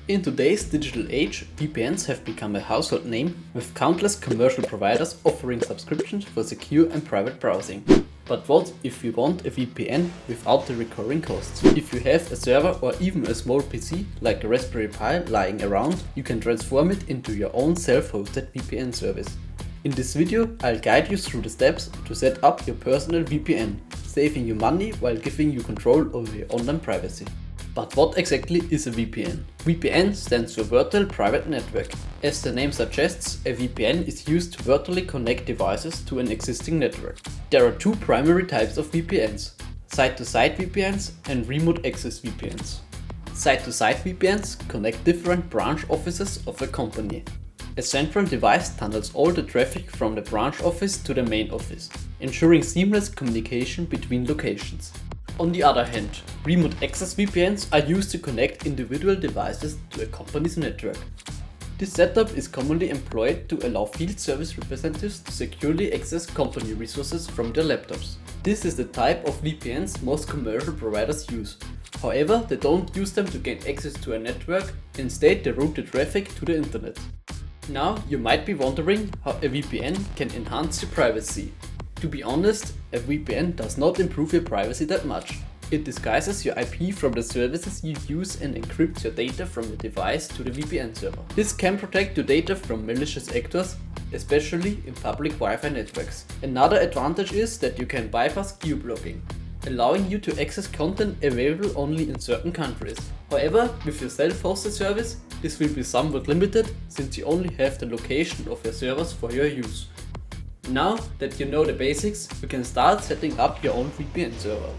In today's digital age, VPNs have become a household name, with countless commercial providers offering subscriptions for secure and private browsing. But what if you want a VPN without the recurring costs? If you have a server or even a small PC like a Raspberry Pi lying around, you can transform it into your own self-hosted VPN service. In this video, I'll guide you through the steps to set up your personal VPN, saving you money while giving you control over your online privacy. But what exactly is a VPN? VPN stands for Virtual Private Network. As the name suggests, a VPN is used to virtually connect devices to an existing network. There are two primary types of VPNs: site-to-site VPNs and remote access VPNs. Site-to-site VPNs connect different branch offices of a company. A central device tunnels all the traffic from the branch office to the main office, ensuring seamless communication between locations. On the other hand, remote access VPNs are used to connect individual devices to a company's network. This setup is commonly employed to allow field service representatives to securely access company resources from their laptops. This is the type of VPNs most commercial providers use. However, they don't use them to gain access to a network, instead they route the traffic to the internet. Now you might be wondering how a VPN can enhance your privacy. To be honest, a VPN does not improve your privacy that much. It disguises your IP from the services you use and encrypts your data from your device to the VPN server. This can protect your data from malicious actors, especially in public Wi-Fi networks. Another advantage is that you can bypass geoblocking, allowing you to access content available only in certain countries. However, with your self-hosted service, this will be somewhat limited since you only have the location of your servers for your use. Now that you know the basics, you can start setting up your own VPN server.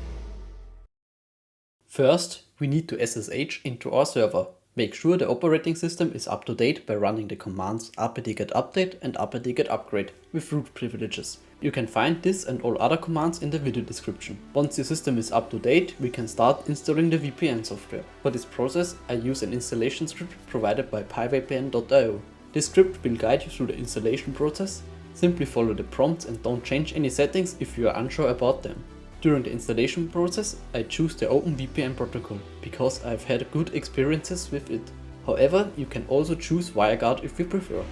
First, we need to SSH into our server. Make sure the operating system is up to date by running the commands apt-get update and apt-get upgrade with root privileges. You can find this and all other commands in the video description. Once your system is up to date, we can start installing the VPN software. For this process, I use an installation script provided by PiVPN.io. This script will guide you through the installation process. Simply follow the prompts and don't change any settings if you are unsure about them. During the installation process, I choose the OpenVPN protocol because I've had good experiences with it. However, you can also choose WireGuard if you prefer.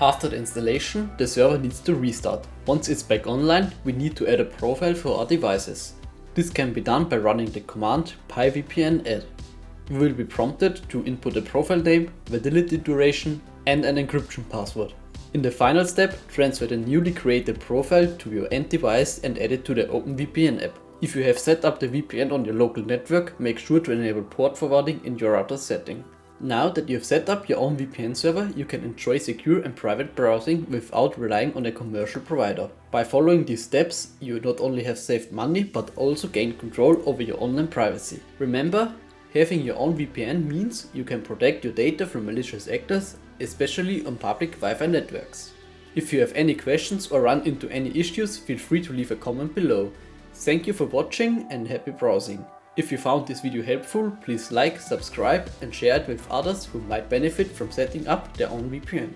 After the installation, the server needs to restart. Once it's back online, we need to add a profile for our devices. This can be done by running the command PiVPN add. We will be prompted to input a profile name, validity duration and an encryption password. In the final step, transfer the newly created profile to your end device and add it to the OpenVPN app. If you have set up the VPN on your local network, make sure to enable port forwarding in your router setting. Now that you've set up your own VPN server, you can enjoy secure and private browsing without relying on a commercial provider. By following these steps, you not only have saved money but also gained control over your online privacy. Remember, having your own VPN means you can protect your data from malicious actors, especially on public Wi-Fi networks. If you have any questions or run into any issues, feel free to leave a comment below. Thank you for watching and happy browsing. If you found this video helpful, please like, subscribe and share it with others who might benefit from setting up their own VPN.